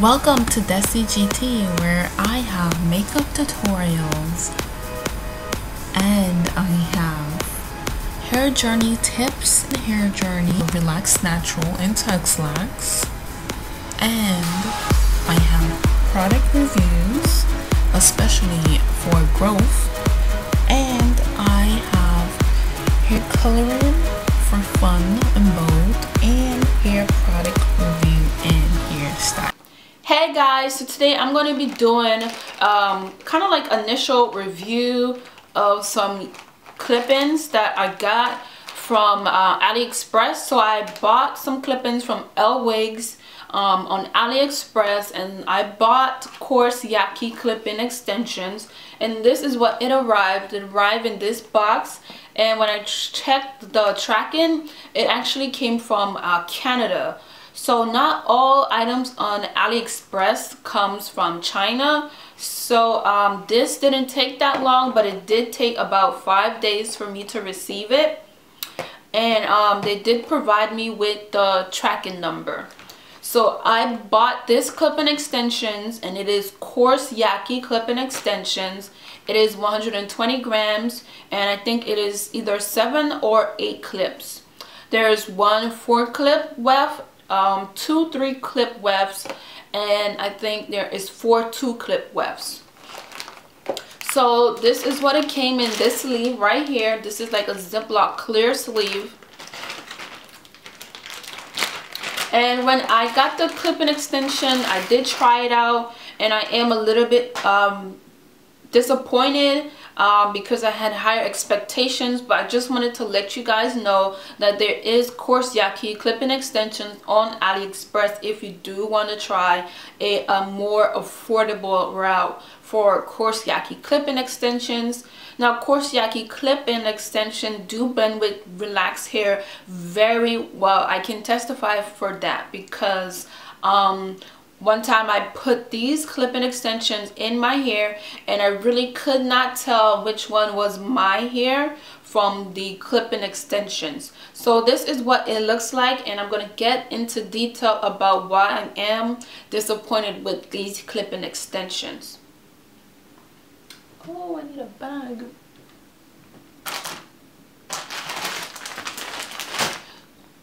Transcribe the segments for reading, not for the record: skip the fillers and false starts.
Welcome to Desi GT, where I have makeup tutorials and I have hair journey tips and hair journey relax natural and Texlax, and I have product reviews especially for growth, and I have hair coloring for fun and bold, and hair product review and hairstyle. Hey guys, so today I'm going to be doing kind of like initial review of some clip-ins that I got from Aliexpress. So I bought some clip-ins from Lwigs on Aliexpress, and I bought Coarse Yaki clip-in extensions, and this is what it arrived. It arrived in this box, and when I checked the tracking, it actually came from Canada. So not all items on Aliexpress comes from China. So this didn't take that long, but it did take about 5 days for me to receive it. And they did provide me with the tracking number. So I bought this clip-in extensions, and it is Coarse Yaki clip-in extensions. It is 120 grams, and I think it is either 7 or 8 clips. There's one 4-clip weft, 2 3-clip wefts, and I think there is 4 2-clip wefts. So this is what it came in, this sleeve right here. This is like a Ziploc clear sleeve. And when I got the clip-in extension, I did try it out, and I am a little bit disappointed because I had higher expectations. But I just wanted to let you guys know that there is Coarse Yaki clip-in extensions on Aliexpress if you do want to try a more affordable route for Coarse Yaki clip-in extensions. Now, Coarse Yaki clip-in extension do blend with relaxed hair very well. I can testify for that because one time I put these clip-in extensions in my hair, and I really could not tell which one was my hair from the clip-in extensions. So this is what it looks like, and I'm going to get into detail about why I am disappointed with these clip-in extensions. Oh, I need a bag.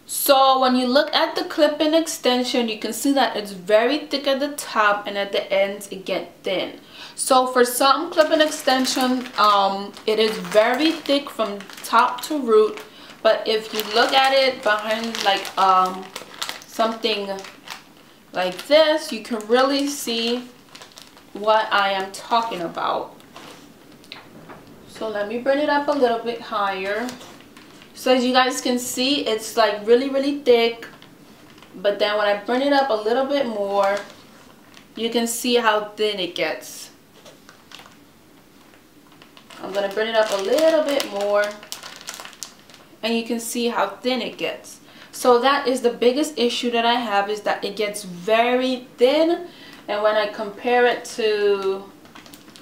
So when you look at the clip-in extension, you can see that it's very thick at the top, and at the ends it gets thin. So for some clip-in extension, it is very thick from top to root. But if you look at it behind like something like this, you can really see what I am talking about. So let me bring it up a little bit higher. So as you guys can see, it's like really thick, but then when I bring it up a little bit more, you can see how thin it gets. I'm going to bring it up a little bit more, and you can see how thin it gets. So that is the biggest issue that I have, is that it gets very thin, and when I compare it to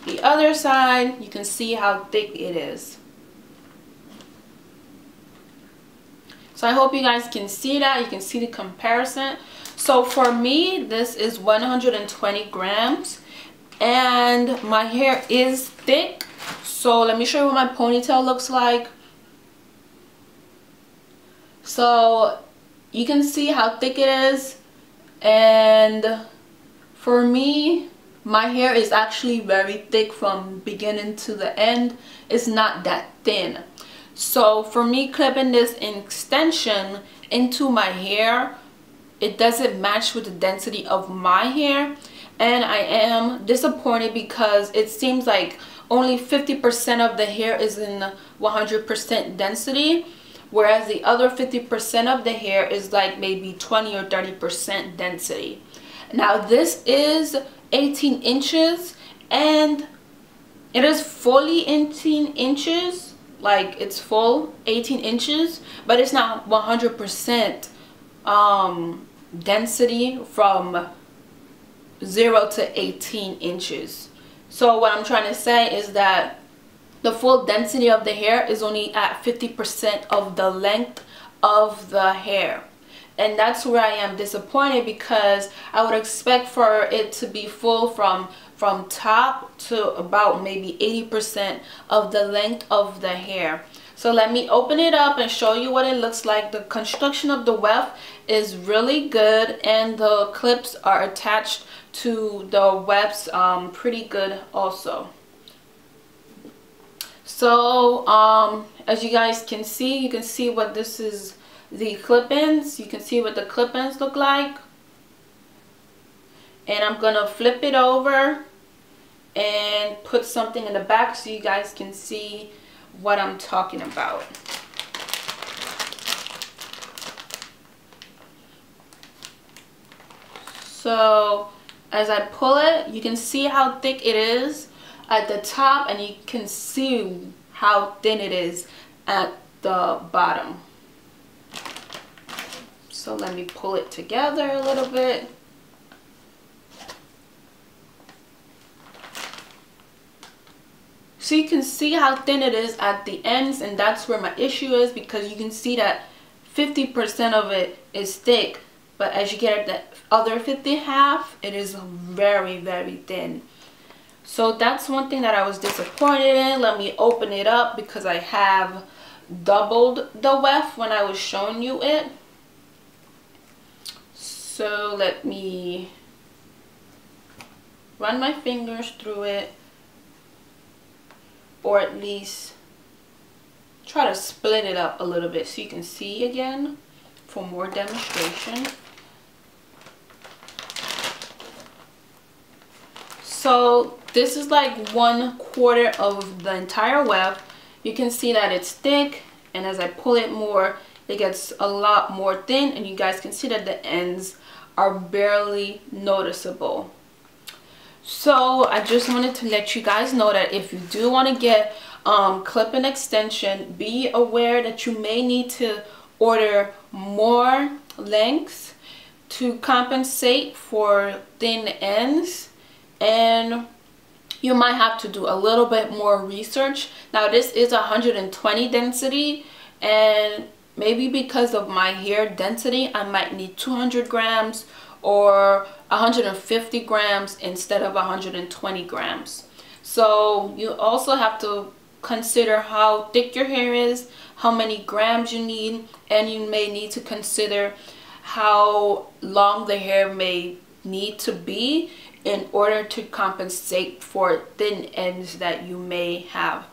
the other side, you can see how thick it is. So I hope you guys can see that. You can see the comparison. So for me, this is 120 grams, and my hair is thick. So let me show you what my ponytail looks like. So you can see how thick it is, and for me, my hair is actually very thick from beginning to the end. It's not that thin. So for me, clipping this extension into my hair, it doesn't match with the density of my hair, and I am disappointed because it seems like only 50% of the hair is in 100% density, whereas the other 50% of the hair is like maybe 20 or 30% density. Now this is 18 inches, and it is fully 18 inches. Like, it's full 18 inches, but it's not 100% density from 0 to 18 inches. So what I'm trying to say is that the full density of the hair is only at 50% of the length of the hair. and that's where I am disappointed, because I would expect for it to be full from top to about maybe 80% of the length of the hair. So let me open it up and show you what it looks like. The construction of the weft is really good, and the clips are attached to the wefts pretty good also. So as you guys can see, you can see what this is, the clip-ins. You can see what the clip-ins look like. And I'm gonna flip it over and put something in the back so you guys can see what I'm talking about. So as I pull it, you can see how thick it is at the top, and you can see how thin it is at the bottom. So let me pull it together a little bit. So you can see how thin it is at the ends, and that's where my issue is, because you can see that 50% of it is thick, but as you get at the other 50%, it is very, very thin. So that's one thing that I was disappointed in. Let me open it up, because I have doubled the weft when I was showing you it. So let me run my fingers through it, or at least try to split it up a little bit so you can see again for more demonstration. So this is like 1/4 of the entire weft. You can see that it's thick, and as I pull it more, it gets a lot more thin, and you guys can see that the ends are barely noticeable. So I just wanted to let you guys know that if you do want to get clip-in extension, be aware that you may need to order more lengths to compensate for thin ends, and you might have to do a little bit more research. Now this is 120 density, and maybe because of my hair density, I might need 200 grams or 150 grams instead of 120 grams. So you also have to consider how thick your hair is, how many grams you need, and you may need to consider how long the hair may need to be in order to compensate for thin ends that you may have.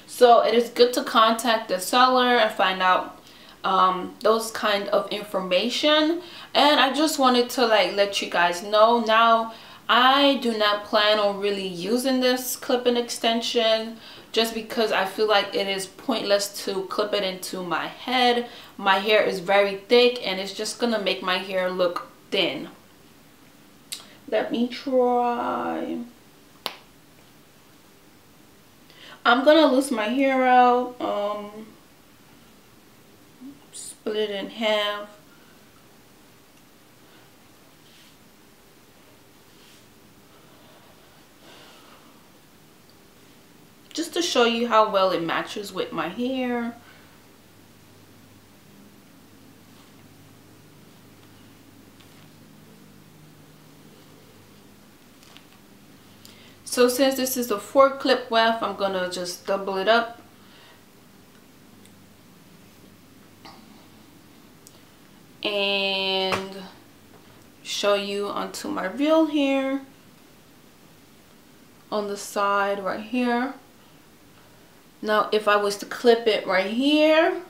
So it is good to contact the seller and find out those kind of information. And I just wanted to let you guys know, now I do not plan on really using this clip-in extension, just because I feel like it is pointless to clip it into my head. My hair is very thick, and it's just gonna make my hair look thin. Let me try. I'm gonna loose my hair out, split it in half. Just to show you how well it matches with my hair. So since this is a 4-clip weft, I'm gonna just double it up. And show you onto my real hair on the side right here. Now if I was to clip it right here,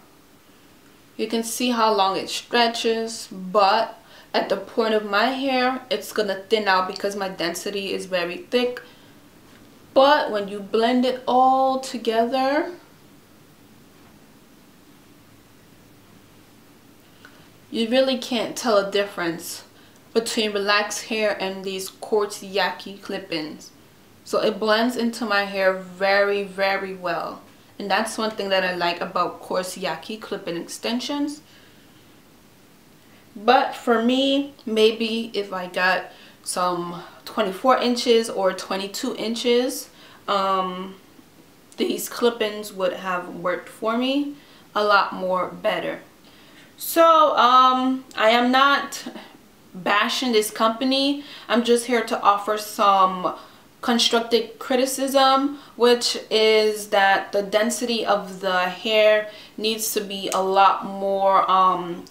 you can see how long it stretches, but at the point of my hair, it's gonna thin out because my density is very thick. But when you blend it all together, you really can't tell a difference between relaxed hair and these Coarse Yaki clip-ins. So it blends into my hair very, very well. And that's one thing that I like about Coarse Yaki clip-in extensions. But for me, maybe if I got some 24 inches or 22 inches, these clip-ins would have worked for me a lot more better. So I am not bashing this company. I'm just here to offer some constructive criticism, which is that the density of the hair needs to be a lot more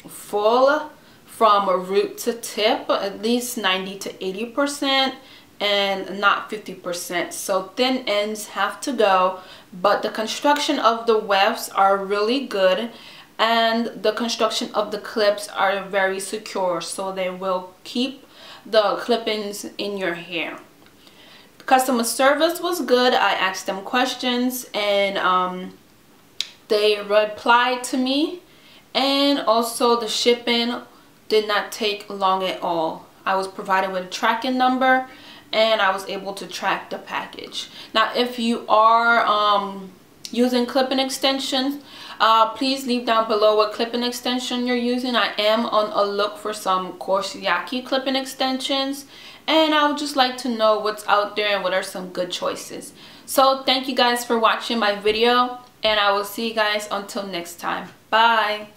full from root to tip, at least 90 to 80%, and not 50%. So thin ends have to go, but the construction of the wefts are really good, and the construction of the clips are very secure, so they will keep the clip-ins in your hair. Customer service was good. I asked them questions and they replied to me, and also the shipping did not take long at all. I was provided with a tracking number and I was able to track the package. Now if you are using clip-in extensions, please leave down below what clip-in extension you're using. I am on a look for some Coarse Yaki clip-in extensions, and I would just like to know what's out there and what are some good choices. So thank you guys for watching my video, and I will see you guys until next time. Bye.